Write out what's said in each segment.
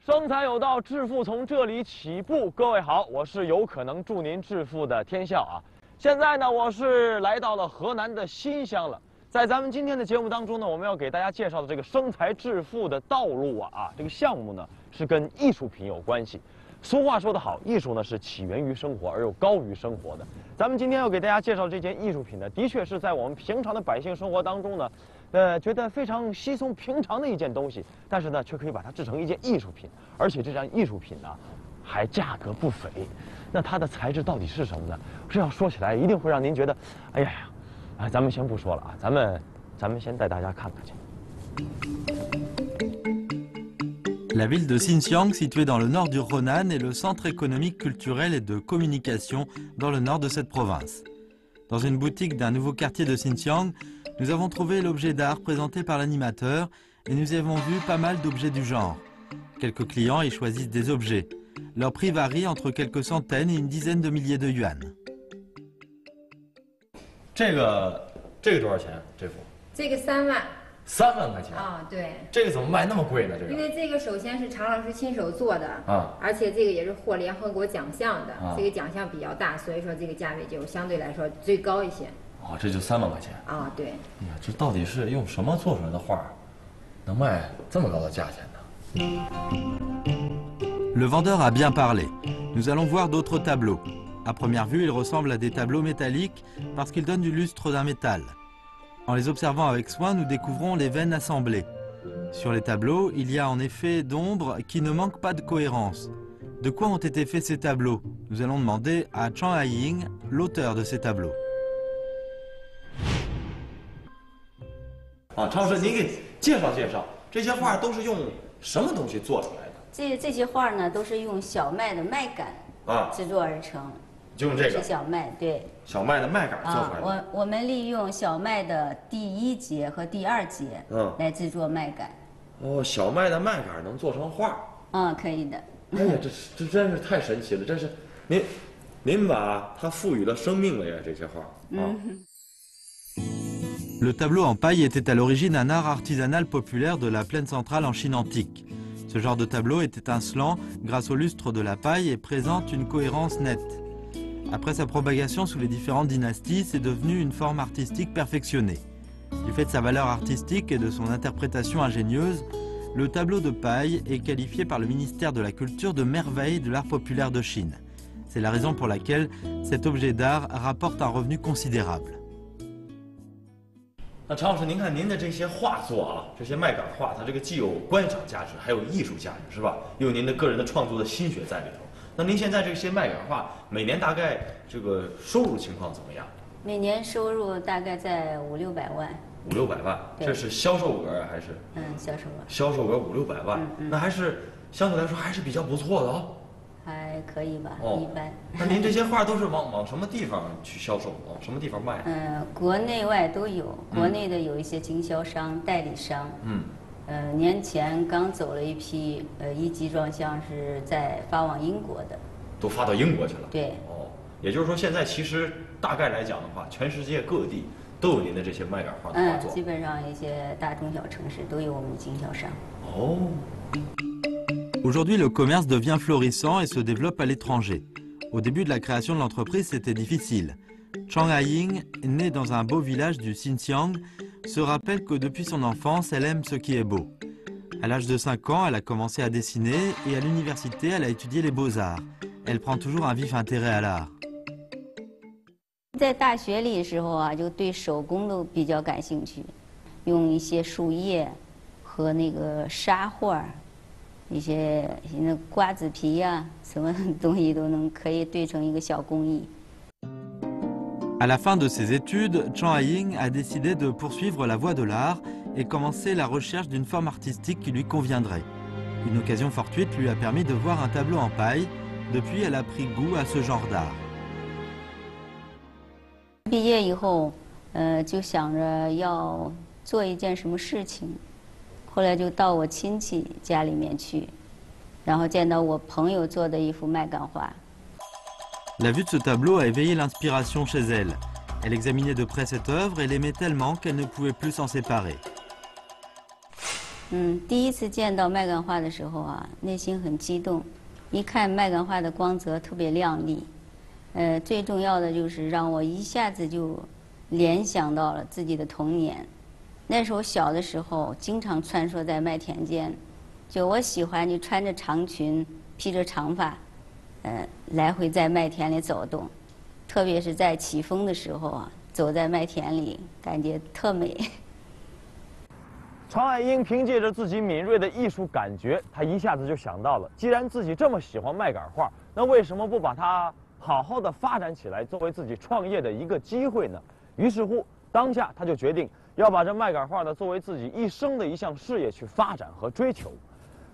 生财有道，致富从这里起步。各位好，我是有可能助您致富的天笑啊。现在呢，我是来到了河南的新乡了。在咱们今天的节目当中呢，我们要给大家介绍的这个生财致富的道路这个项目呢是跟艺术品有关系。俗话说得好，艺术呢是起源于生活而又高于生活的。咱们今天要给大家介绍这件艺术品呢，的确是在我们平常的百姓生活当中呢，觉得非常稀松平常的一件东西，但是呢，却可以把它制成一件艺术品，而且这件艺术品呢，还价格不菲。那它的材质到底是什么呢？这样说起来，一定会让您觉得，哎呀，咱们先不说了啊，咱们先带大家看看去。La ville de Xinjiang, située dans le nord du Henan, est le centre économique, culturel et de communication dans le nord de cette province. Dans une boutique d'un nouveau quartier de Xinjiang, nous avons trouvé l'objet d'art présenté par l'animateur et nous y avons vu pas mal d'objets du genre. Quelques clients y choisissent des objets. Leur prix varie entre quelques centaines et une dizaine de milliers de yuan. 这个多少钱？这幅？这个3万。3万块钱啊，对。这个怎么卖那么贵呢？这个？因为这个首先是常老师亲手做的而且这个也是获联合国奖项的这个奖项比较大，所以说这个价位就相对来说最高一些。这就3万块钱啊，对。哎呀，这到底是用什么做出来的画，能卖这么高的价钱呢？ Le vendeur a bien parlé. Nous allons voir d'autres tableaux. À première vue, ils ressemblent à des tableaux métalliques parce qu'ils donnent du lustre d'un métal. En les observant avec soin, nous découvrons les veines assemblées. Sur les tableaux, il y a en effet d'ombres qui ne manquent pas de cohérence. De quoi ont été faits ces tableaux? Nous allons demander à Chang Haiying, l'auteur de ces tableaux. 常老师，您给介绍介绍，这些画都是用什么东西做出来的？这些画呢，都是用小麦的麦秆制作而成。就用这个是小麦，对，小麦的麦秆做出来的。我们利用小麦的第1节和第2节，来制作麦秆。小麦的麦秆能做成画？可以的。哎呀，这真是太神奇了！真是，您把它赋予了生命了呀，这些画。Le tableau en paille était à l'origine un art artisanal populaire de la plaine centrale en Chine antique. Ce genre de tableau est étincelant grâce au lustre de la paille et présente une cohérence nette. Après sa propagation sous les différentes dynasties, c'est devenu une forme artistique perfectionnée. Du fait de sa valeur artistique et de son interprétation ingénieuse, le tableau de paille est qualifié par le ministère de la Culture de merveille de l'art populaire de Chine. C'est la raison pour laquelle cet objet d'art rapporte un revenu considérable. 那常老师，您看您的这些画作这些麦秆画，它这个既有观赏价值，还有艺术价值，是吧？又有您的个人的创作的心血在里头。那您现在这些麦秆画每年大概这个收入情况怎么样？每年收入大概在500-600万。500-600万，这是销售额还是？销售额。销售额500-600万，那还是相对来说还是比较不错的还可以吧，一般。那您这些画都是往什么地方去销售？往什么地方卖？国内外都有，国内的有一些经销商、代理商。年前刚走了一批1级装箱，是在发往英国的，都发到英国去了。对，也就是说，现在其实大概来讲的话，全世界各地都有您的这些麦秆画的画作。基本上一些大中小城市都有我们的经销商。Aujourd'hui, le commerce devient florissant et se développe à l'étranger. Au début de la création de l'entreprise, c'était difficile. Chang Haiying, née dans un beau village du Xinjiang, se rappelle que depuis son enfance, elle aime ce qui est beau. À l'âge de 5 ans, elle a commencé à dessiner et à l'université, elle a étudié les beaux-arts. Elle prend toujours un vif intérêt à l'art. 在大学里的时候就对手工都比较感兴趣，用一些树叶和那个沙画，一些那瓜子皮什么东西都可以对成一个小工艺。À la fin de ses études, Chang Haiying a décidé de poursuivre la voie de l'art et commencer la recherche d'une forme artistique qui lui conviendrait. Une occasion fortuite lui a permis de voir un tableau en paille. Depuis, elle a pris goût à ce genre d'art. 毕业以后，就想着要做一件什么事情，后来就到我亲戚家里面去，然后见到我朋友做的一幅麦秆画。 La vue de ce tableau a éveillé l'inspiration chez elle. Elle examinait de près cette œuvre et l'aimait tellement qu'elle ne pouvait plus s'en séparer. 第一次见到麦秆画的时候啊，内心很激动。一看麦秆画的光泽特别亮丽，最重要的就是让我一下子就联想到了自己的童年。那时候小的时候，经常穿梭在麦田间，就我喜欢就穿着长裙，披着长发，来回在麦田里走动。特别是在起风的时候啊，走在麦田里，感觉特美。常爱英凭借着自己敏锐的艺术感觉，她一下子就想到了，既然自己这么喜欢麦秆画，那为什么不把它好好的发展起来，作为自己创业的一个机会呢？于是乎，当下她就决定要把这麦秆画呢作为自己一生的一项事业去发展和追求。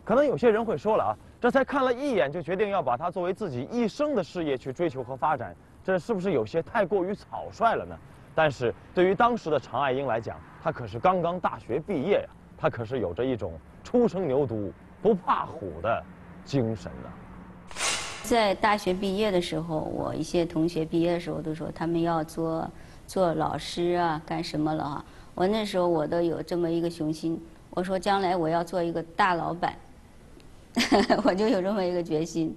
可能有些人会说了啊，这才看了一眼就决定要把它作为自己一生的事业去追求和发展，这是不是有些太过于草率了呢？但是对于当时的常爱英来讲，她可是刚刚大学毕业呀，她可是有着一种初生牛犊不怕虎的精神呢。在大学毕业的时候，我一些同学毕业的时候都说他们要做老师啊，干什么了啊？我那时候我都有这么一个雄心，我说将来我要做一个大老板，我就有这么一个决心。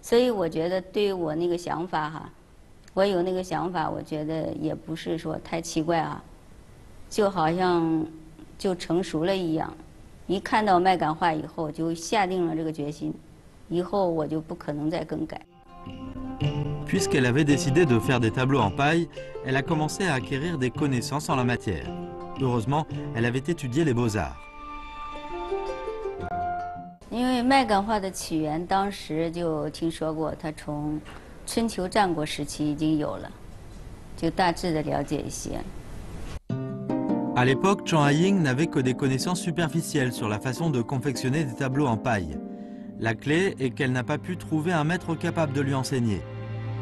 所以我觉得对于我那个想法哈，我有那个想法，我觉得也不是说太奇怪啊，就好像就成熟了一样。一看到麦秆画以后，就下定了这个决心，以后我就不可能再更改。Puisqu'elle avait décidé de faire des tableaux en paille, elle a commencé à acquérir des connaissances en la matière. Heureusement, elle avait étudié les beaux-arts. 因为麦秆画的起源，当时就听说过，它从春秋战国时期已经有了，就大致的了解一些。À l'époque, Zhang Haiying n'avait que des connaissances superficielles sur la façon de confectionner des tableaux en paille. La clé est qu'elle n'a pas pu trouver un maître capable de lui enseigner.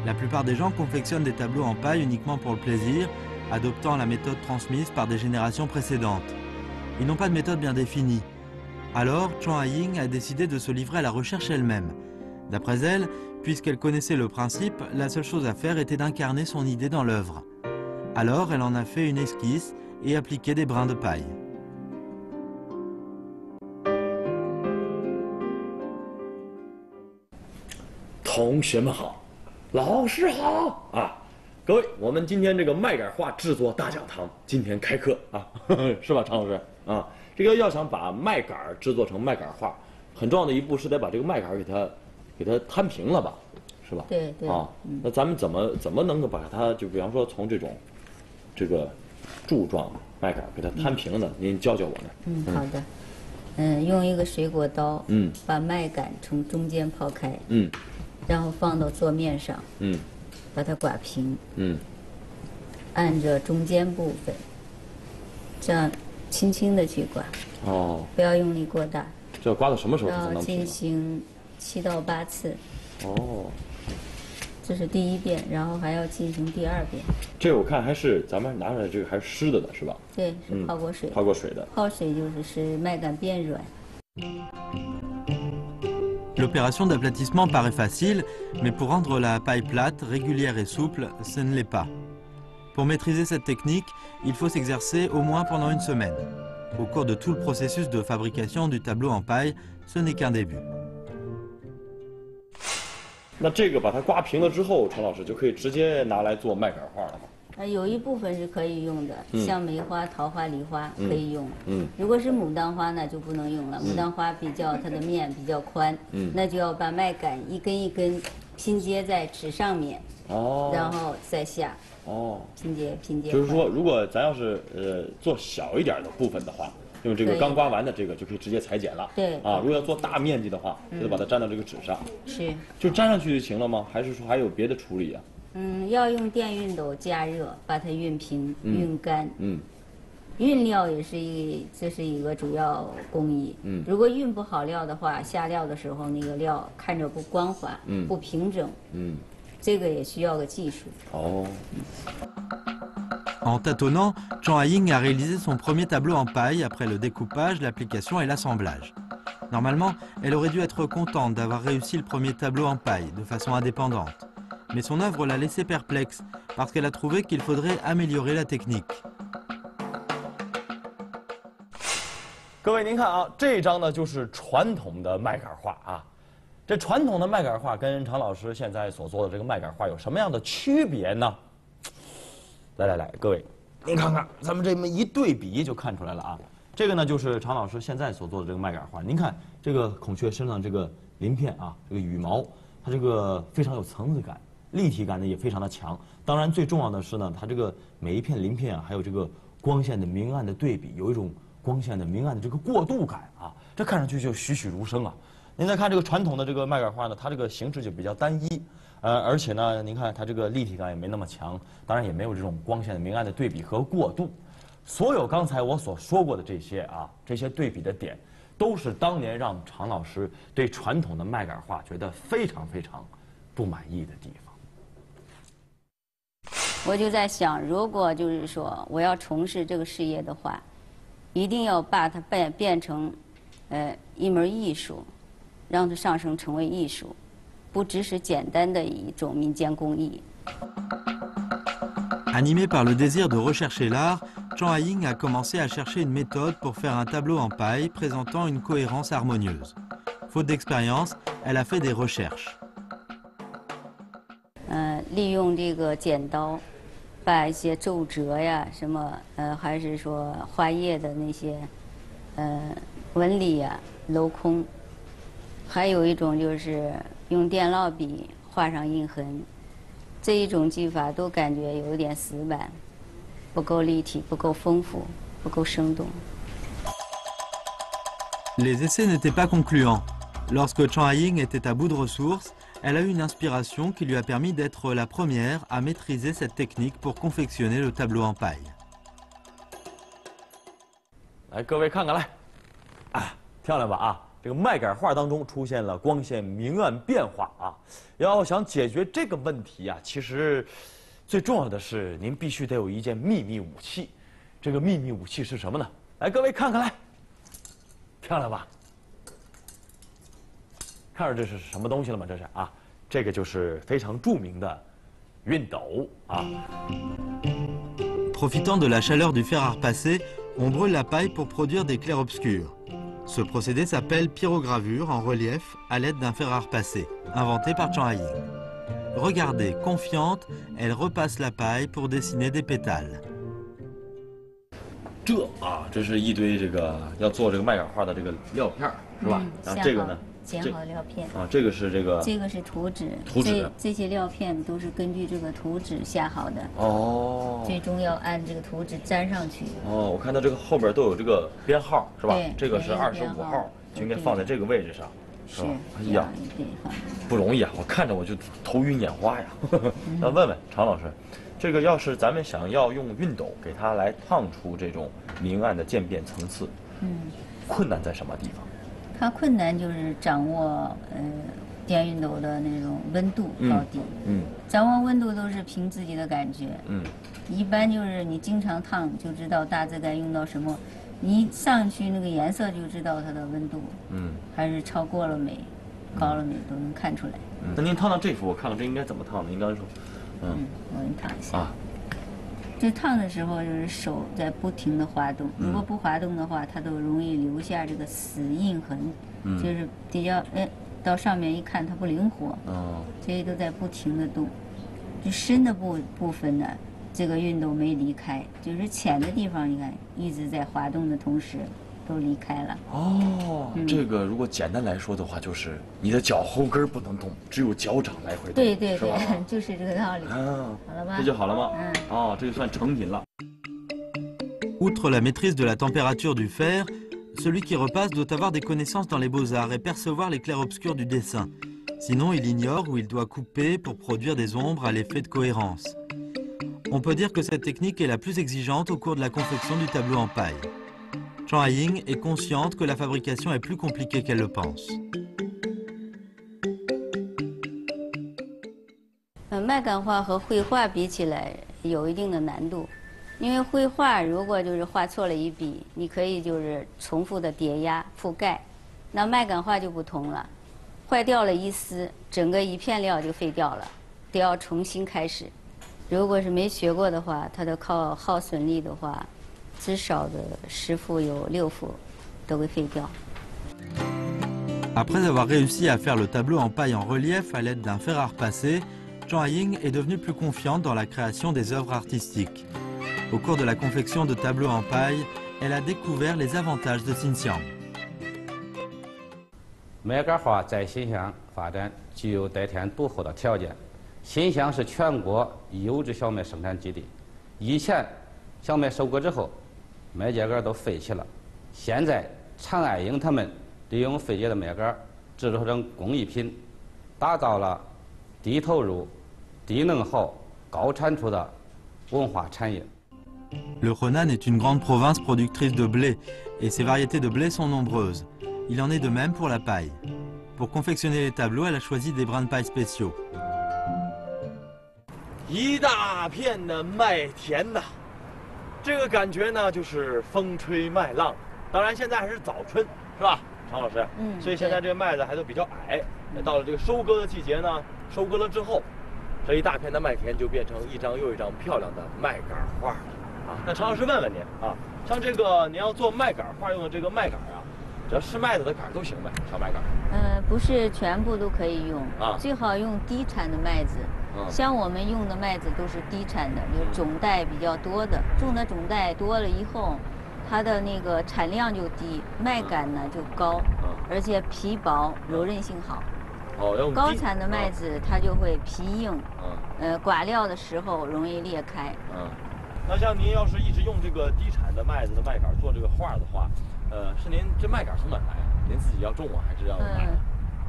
La plupart des gens confectionnent des tableaux en paille uniquement pour le plaisir, adoptant la méthode transmise par des générations précédentes. Ils n'ont pas de méthode bien définie. Alors, Zhang Haiying a décidé de se livrer à la recherche elle-même. D'après elle, puisqu'elle connaissait le principe, la seule chose à faire était d'incarner son idée dans l'œuvre. Alors, elle en a fait une esquisse et appliqué des brins de paille. 同学们好，老师好啊！各位，我们今天这个麦秆画制作大讲堂今天开课啊，是吧，常老师啊？这个要想把麦秆制作成麦秆画，很重要的一步是得把这个麦秆给它摊平了吧，是吧？对对。啊，那咱们怎么能够把它就比方说从这个柱状麦秆给它摊平呢？您教教我呢。好的。用一个水果刀，把麦秆从中间刨开，然后放到桌面上，把它刮平，按着中间部分，这样轻轻的去刮，不要用力过大。这要刮到什么时候才能要进行7到8次。这是第一遍，然后还要进行第2遍。这个我看还是咱们拿出来这个还是湿的呢，是吧？对，是泡过水。泡过水的。泡水就是使麦秆变软。L'opération d'aplatissement paraît facile, mais pour rendre la paille plate, régulière et souple, ce ne l'est pas. Pour maîtriser cette technique, il faut s'exercer au moins pendant une semaine. Au cours de tout le processus de fabrication du tableau en paille, ce n'est qu'un début. 那这个把它刮平了之后，常老师就可以直接拿来做麦秆画了吗？有一部分是可以用的，像梅花、桃花、梨花可以用。如果是牡丹花呢，就不能用了。牡丹花它的面比较宽，那就要把麦秆一根一根拼接在纸上面，然后再下。拼接。就是说，如果咱要是做小一点的部分的话，用这个刚刮完的这个就可以直接裁剪了。对。如果要做大面积的话，就得把它粘到这个纸上。是。就粘上去就行了吗？还是说还有别的处理啊？要用电熨斗加热，把它熨平、熨干。熨料这是一个主要工艺。如果熨不好料的话，下料的时候那个料看着不光滑，不平整。这个也需要个技术。En tâtonnant, Zhang Haiying a réalisé son premier tableau en paille après le découpage, l'application et l'assemblage. Normalement, elle aurait dû être contente d'avoir réussi le premier tableau en paille de façon indépendante. Mais son œuvre l'a laissée perplexe parce qu'elle a trouvé qu'il faudrait améliorer la technique. 各位您看啊，这张呢就是传统的麦秆画啊。这传统的麦秆画跟常老师现在所做的这个麦秆画有什么样的区别呢？来，各位，您看看，咱们这么一对比就看出来了啊。这个呢就是常老师现在所做的这个麦秆画。您看这个孔雀身上这个鳞片啊，这个羽毛，它这个非常有层次感，立体感呢也非常的强。当然最重要的是呢，它这个每一片鳞片啊，还有这个光线的明暗的对比，有一种光线的明暗的这个过渡感啊，这看上去就栩栩如生啊。您再看这个传统的这个麦秆画呢，它这个形式就比较单一，而且呢，您看它这个立体感也没那么强，当然也没有这种光线的明暗的对比和过渡。所有刚才我所说过的这些啊，这些对比的点，都是当年让常老师对传统的麦秆画觉得非常非常不满意的地方。我就在想，如果就是说我要从事这个事业的话，一定要把它变成，一门艺术。让它上升成为艺术，不只是简单的一种民间工艺。Animé par le désir de rechercher l'art, Zhang Haiying a commencé à chercher une méthode pour faire un tableau en paille présentant une cohérence harmonieuse. Faute d'expérience, elle a fait des recherches. 利用这个剪刀，把一些皱褶呀，什么还是说花叶的那些纹理呀镂空。还有一种就是用电烙笔画上印痕，这一种技法都感觉有点死板，不够立体，不够丰富，不够生动。Les essais n'étaient pas concluants. Lorsque Zhang Haiying était à bout de ressources, elle a eu une inspiration qui lui a permis d'être la première à maîtriser cette technique pour confectionner le tableau en paille. 来，各位看看来，啊，漂亮吧啊！这个麦秆画当中出现了光线明暗变化啊，要想解决这个问题啊，其实最重要的是您必须得有一件秘密武器。这个秘密武器是什么呢？来，各位看看来，漂亮吧？看着这是什么东西了吗？这是啊，这个就是非常著名的熨斗啊。Profitant de la chaleur du fer à repasser, on brûle la paille pour produire des clairs-obscurs. Ce procédé s'appelle pyrogravure en relief à l'aide d'un fer à repasser, inventé par Zhang Haiying. Regardez, confiante, elle repasse la paille pour dessiner des pétales. 这是一堆这个要做这个麦秆画的这个料片是吧？然后这个呢？剪好的料片啊，这个是这个。这个是图纸。图纸。这些料片都是根据这个图纸下好的。哦。最终要按这个图纸粘上去。哦，我看到这个后边都有这个编号，是吧？对。这个是25号，就应该放在这个位置上，是吧？哎呀，不容易啊！我看着我就头晕眼花呀。那问问常老师，这个要是咱们想要用熨斗给它来烫出这种明暗的渐变层次，困难在什么地方？它困难就是掌握电熨斗的那种温度高低，掌握温度都是凭自己的感觉，一般就是你经常烫就知道大致该用到什么，你上去那个颜色就知道它的温度，还是超过了没，高了没都能看出来。那您烫到这幅，我看看这应该怎么烫呢？您刚才说，我给你烫一下啊。这烫的时候就是手在不停的滑动，如果不滑动的话，它都容易留下这个死印痕，就是比较到上面一看它不灵活，这些都在不停的动。就深的部分呢，这个熨斗没离开，就是浅的地方，你看一直在滑动的同时都离开了。这个如果简单来说的话，就是你的脚后跟不能动，只有脚掌来回动。对，就是这个道理。好了吧？这就好了吗？这就算成品了。Outre la maîtrise de la température du fer, celui qui repasse doit avoir des connaissances dans les beaux-arts et percevoir les clairs-obscurs du dessin. Sinon, il ignore où il doit couper pour produire des ombres à l'effet de cohérence. On peut dire que cette technique est la plus exigeante au cours de la confection du tableau en paille. Zhang Haiying est consciente que la fabrication est plus compliquée qu'elle le pense. 麦秆画和绘画比起来有一定的难度，因为绘画如果就是画错了一笔，你可以就是重复的叠压覆盖，那麦秆画就不同了，坏掉了一丝，整个一片料就废掉了，得要重新开始。如果是没学过的话，它的靠耗损力的话，至少的10幅有6幅都给废掉。 Après avoir réussi à faire le tableau en paille en relief à l'aide d'un fer à repasser, Zhang Haiying est devenue plus confiante dans la création des œuvres artistiques. Au cours de la confection de tableaux en paille, elle a découvert les avantages de Xinxiang. 麦秆画在新乡发展具有得天独厚的条件。新乡是全国优质小麦生产基地。以前小麦收割之后，麦秸秆都废弃了。现在常爱英他们利用废弃的麦秆制作成工艺品，打造了低投入、低能耗、高产出的文化产业。 Le Henan est une grande province productrice de blé, et ses variétés de blé sont nombreuses. Il en est de même pour la paille. Pour confectionner les tableaux, elle a choisi des brins de paille spéciaux. 一大片的麦田呐，这个感觉呢就是风吹麦浪。当然现在还是早春，是吧，常老师？所以现在这个麦子还都比较矮。到了这个收割的季节呢，收割了之后，这一大片的麦田就变成一张又一张漂亮的麦秆画了。啊，那常老师问问您啊，像这个您要做麦秆画用的这个麦秆啊，只要是麦子的杆都行呗，小麦秆。不是全部都可以用啊，最好用低产的麦子。像我们用的麦子都是低产的，有种带比较多的，种的种带多了以后，它的那个产量就低，麦秆呢就高，而且皮薄，柔韧性好。哦，高产的麦子它就会皮硬，刮料的时候容易裂开。那像您要是一直用这个低产的麦子的麦秆做这个画的话，是您这麦秆从哪来啊？您自己要种啊，还是要买？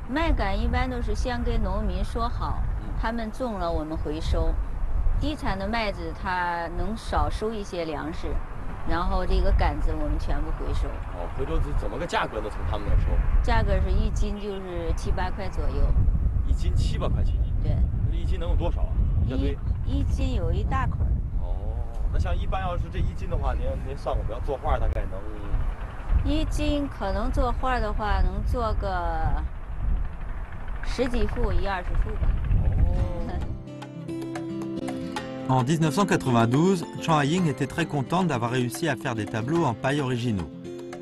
麦秆一般都是先跟农民说好，他们种了我们回收。低产的麦子它能少收一些粮食，然后这个杆子我们全部回收。哦，回收怎么个价格呢？从他们那儿收？价格是1斤就是7、8块左右。1斤7、8块钱？对。1斤能有多少啊？一斤有一大捆。那像一般要是这1斤的话，您算过没有？做画大概能？1斤可能做画的话，能做个10几副、1、20副吧。En 1992, Zhang Haiying était très contente d'avoir réussi à faire des tableaux en paille originaux.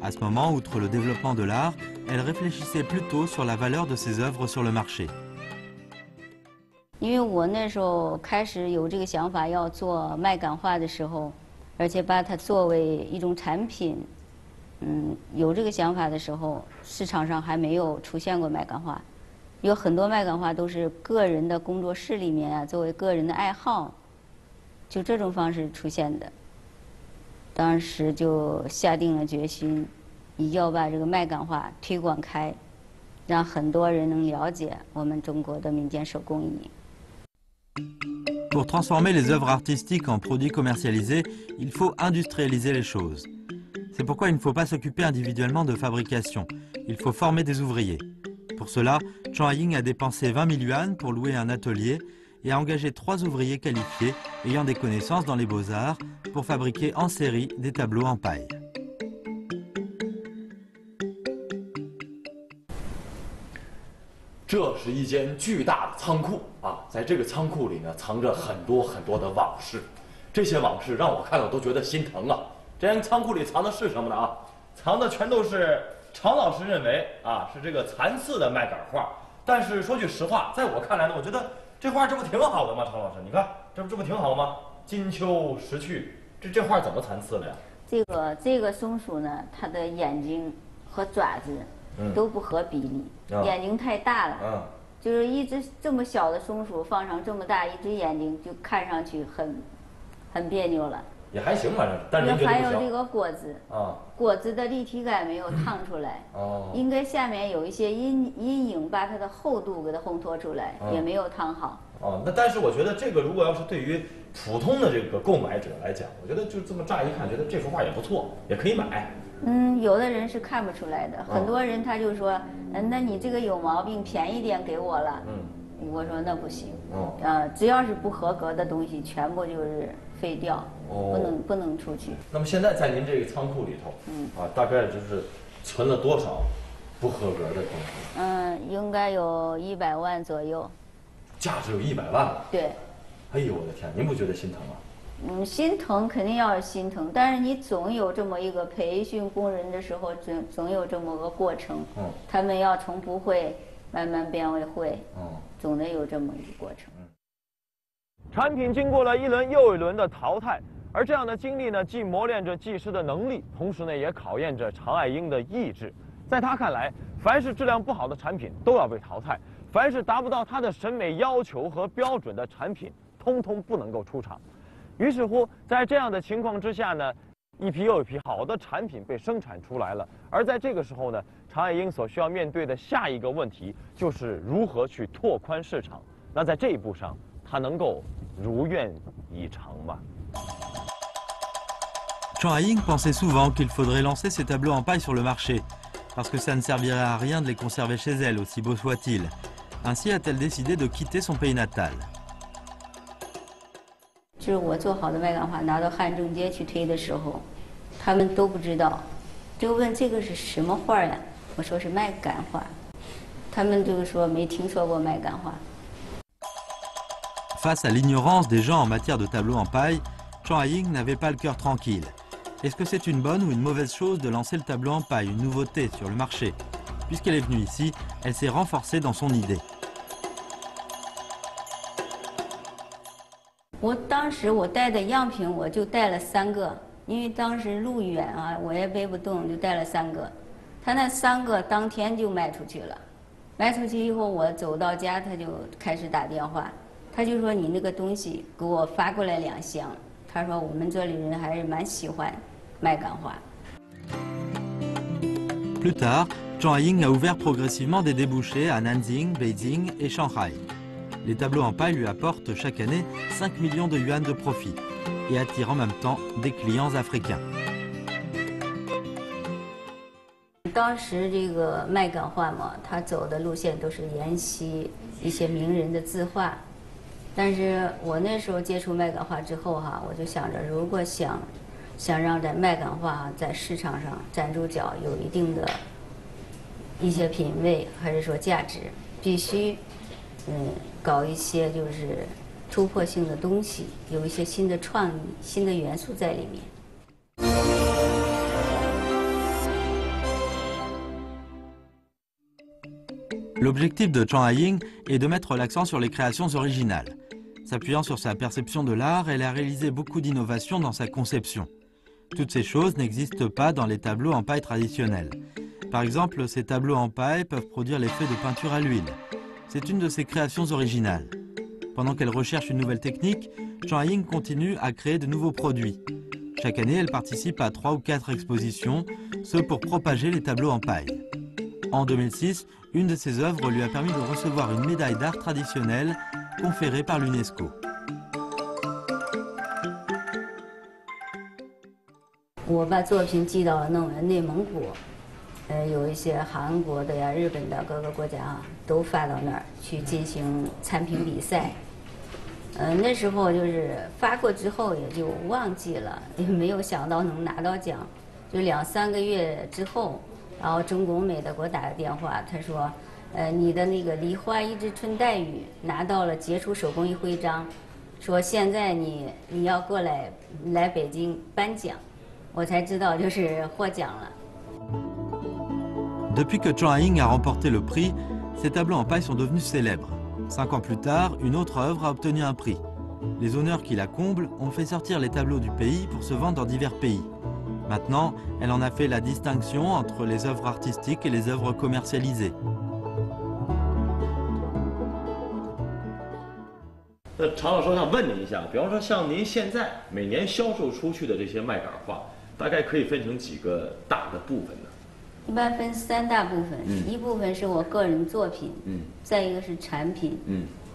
À ce moment, outre le développement de l'art, elle réfléchissait plutôt sur la valeur de ses œuvres sur le marché. 因为我那时候开始有这个想法要做麦秆画的时候，而且把它作为一种产品，有这个想法的时候，市场上还没有出现过麦秆画，有很多麦秆画都是个人的工作室里面啊，作为个人的爱好，就这种方式出现的。当时就下定了决心，要把这个麦秆画推广开，让很多人能了解我们中国的民间手工艺。 Pour transformer les œuvres artistiques en produits commercialisés, il faut industrialiser les choses. C'est pourquoi il ne faut pas s'occuper individuellement de fabrication. Il faut former des ouvriers. Pour cela, Zhang Haiying a dépensé 20 000 yuan pour louer un atelier et a engagé 3 ouvriers qualifiés ayant des connaissances dans les beaux-arts pour fabriquer en série des tableaux en paille. 这是一间巨大的仓库啊，在这个仓库里呢，藏着很多很多的往事，这些往事让我看了都觉得心疼啊。这间仓库里藏的是什么呢？啊，藏的全都是常老师认为啊是这个残次的麦秆画。但是说句实话，在我看来呢，我觉得这画这不挺好的吗？常老师，你看这不挺好吗？金秋时去，这画怎么残次了呀？这个松鼠呢，它的眼睛和爪子。 都不合比例，眼睛太大了，就是一只这么小的松鼠放上这么大一只眼睛，就看上去很别扭了。也还行，反正，但是还有这个果子果子的立体感没有烫出来，应该下面有一些阴影把它的厚度给它烘托出来，也没有烫好。那但是我觉得这个如果要是对于普通的这个购买者来讲，我觉得就这么乍一看，觉得这幅画也不错，也可以买。 有的人是看不出来的，很多人他就说，那你这个有毛病，便宜点给我了。我说那不行，只要是不合格的东西，全部就是废掉，不能出去。那么现在在您这个仓库里头，大概就是存了多少不合格的东西？应该有100万左右。价值有100万了？对。哎呦我的天，您不觉得心疼啊？心疼肯定要是心疼，但是你总有这么一个培训工人的时候，总有这么个过程。他们要从不会慢慢变为会。总得有这么一个过程。产品经过了一轮又一轮的淘汰，而这样的经历呢，既磨练着技师的能力，同时呢，也考验着常爱英的意志。在他看来，凡是质量不好的产品都要被淘汰，凡是达不到他的审美要求和标准的产品，通通不能够出厂。于是乎，在这样的情况之下呢，一批又一批好的产品被生产出来了。而在这个时候呢，常爱英所需要面对的下一个问题就是如何去拓宽市场。那在这一步上，他能够如愿以偿吗？Zhang Haiying pensait souvent qu'il faudrait lancer ces tableaux en paille sur le marché, parce que ça ne servirait à rien de les conserver chez elle, aussi beaux soient-ils. Ainsi a-t-elle décidé de quitter son pays natal. 就是我做好的麦秆画拿到汉正街去推的时候，他们都不知道，就问这个是什么画呀？我说是麦秆画，他们就说没听说过麦秆画。Face à l'ignorance des gens en matière de tableaux en paille, Zhang Haiying n'avait pas le cœur tranquille. Est-ce que c'est une bonne ou une mauvaise chose de lancer le tableau en paille, une nouveauté sur le marché? Puisqu'elle est venue ici, elle s'est renforcée dans son idée. 我当时我带的样品我就带了3个，因为当时路远啊，我也背不动，就带了3个。他那3个当天就卖出去了，卖出去以后我走到家，他就开始打电话，他就说你那个东西给我发过来2箱。他说我们这里人还是蛮喜欢麦秆画。Plus tard, Zhang Haiying a ouvert progressivement des débouchés à Nanjing, Beijing et Shanghai. Les tableaux en paille lui apportent chaque année 5 millions de yuan de profit et attirent en même temps des clients africains. 当时这个麦秆画嘛，他走的路线都是沿袭一些名人的字画，但是我那时候接触麦秆画之后哈，我就想着，如果想让这麦秆画在市场上站住脚，有一定的一些品位还是说价值，必须搞一些就是突破性的东西，有一些新的创意、新的元素在里面。L'objectif de Zhang Haiying est de mettre l'accent sur les créations originales. S'appuyant sur sa perception de l'art, elle a réalisé beaucoup d'innovations dans sa conception. Toutes ces choses n'existent pas dans les tableaux en paille traditionnels. Par exemple, ces tableaux en paille peuvent produire l'effet de peinture à l'huile. C'est une de ses créations originales. Pendant qu'elle recherche une nouvelle technique, Zhang Haiying continue à créer de nouveaux produits. Chaque année, elle participe à 3 ou 4 expositions, ce pour propager les tableaux en paille. En 2006, une de ses œuvres lui a permis de recevoir une médaille d'art traditionnelle conférée par l'UNESCO. 我把作品寄到内蒙古，有一些韩国的呀、日本的各个国家啊，都发到那儿去进行参评比赛。那时候就是发过之后也就忘记了，也没有想到能拿到奖。就2、3个月之后，然后中国美的给我打个电话，他说，你的那个梨花一枝春带雨拿到了杰出手工艺徽章，说现在你要过来北京颁奖。我才知道就是获奖了。Depuis que Zhang Haiying a remporté le prix, ses tableaux en paille sont devenus célèbres. 5 ans plus tard, une autre œuvre a obtenu un prix. Les honneurs qui la comblent ont fait sortir les tableaux du pays pour se vendre dans divers pays. Maintenant, elle en a fait la distinction entre les œuvres artistiques et les œuvres commercialisées. 常老师，我想问您一下，比方说像您现在每年销售出去的这些麦秆画，大概可以分成几个大的部分呢？一般分3大部分，一部分是我个人作品，再一个是产品，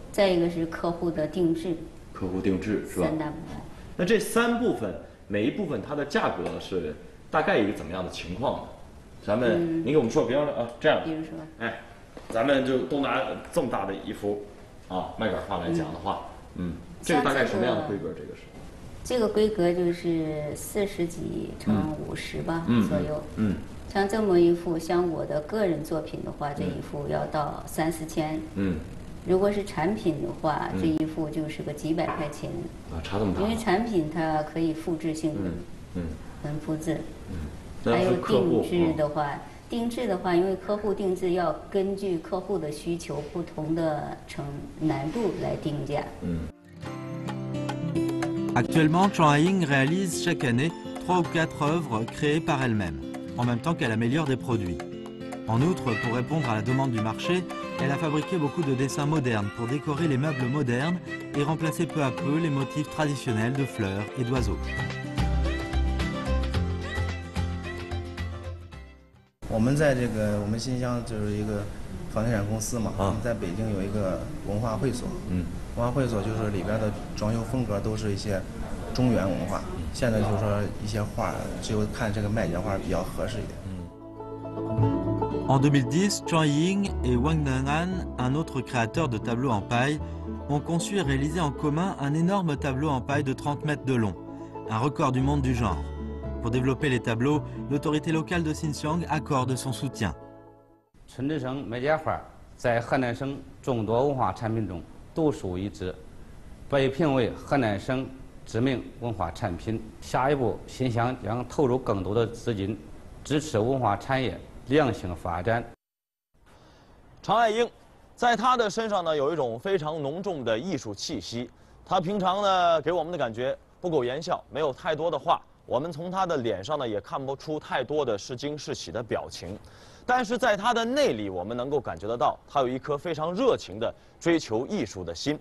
再一个是客户的定制。客户定制是吧？3大部分。那这3部分，每一部分它的价格是大概一个怎么样的情况呢？咱们您给我们说，比方说这样，比如说，咱们就都拿这么大的一幅麦秆画来讲的话，这个大概什么样的规格？这个是？这个规格就是40几乘50吧，左右。像这么一幅，像我的个人作品的话，这一幅要到3、4千。如果是产品的话，这一幅就是个几百块钱。差这么大。因为产品它可以复制性的，很复制。还有定制的话，因为客户定制要根据客户的需求不同的难度来定价。Actuellement, Zhang Haiying réalise chaque année 3 ou 4 œuvres créées par elle-même, en même temps qu'elle améliore des produits. En outre, pour répondre à la demande du marché, elle a fabriqué beaucoup de dessins modernes pour décorer les meubles modernes et remplacer peu à peu les motifs traditionnels de fleurs et d'oiseaux. 我们在我们新乡就是一个房地产公司嘛，我们在北京有一个文化会所，文化会所就是里边的装修风格都是一些中原文化，现在就是说一些画只有看这个卖家画比较合适一点。En 2010, Zhang Haiying et Wang Nan'an, un autre créateur de tableaux en paille, ont conçu et réalisé en commun un énorme tableau en paille de 30 mètres de long, un record du monde du genre. Pour développer les tableaux, l'autorité locale de Xinjiang accorde son soutien. 春之省麦家花在河南省众多文化产品中独树一帜，被评为河南省知名文化产品。下一步，新乡将投入更多的资金，支持文化产业良性发展。常爱英，在他的身上呢有一种非常浓重的艺术气息。他平常呢给我们的感觉不苟言笑，没有太多的话。我们从他的脸上呢也看不出太多的是惊是喜的表情，但是在他的内里，我们能够感觉得到，他有一颗非常热情的追求艺术的心。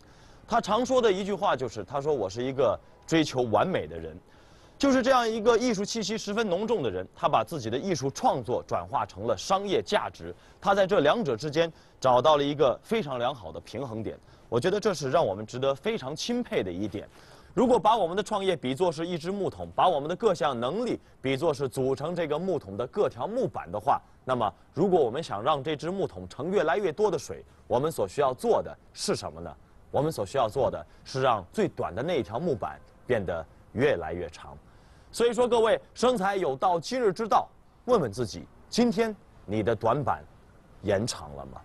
他常说的一句话就是：“他说我是一个追求完美的人。”就是这样一个艺术气息十分浓重的人，他把自己的艺术创作转化成了商业价值，他在这两者之间找到了一个非常良好的平衡点。我觉得这是让我们值得非常钦佩的一点。如果把我们的创业比作是一只木桶，把我们的各项能力比作是组成这个木桶的各条木板的话，那么如果我们想让这只木桶盛越来越多的水，我们所需要做的是什么呢？我们所需要做的是让最短的那一条木板变得越来越长。所以说，各位生财有道，今日之道，问问自己，今天你的短板延长了吗？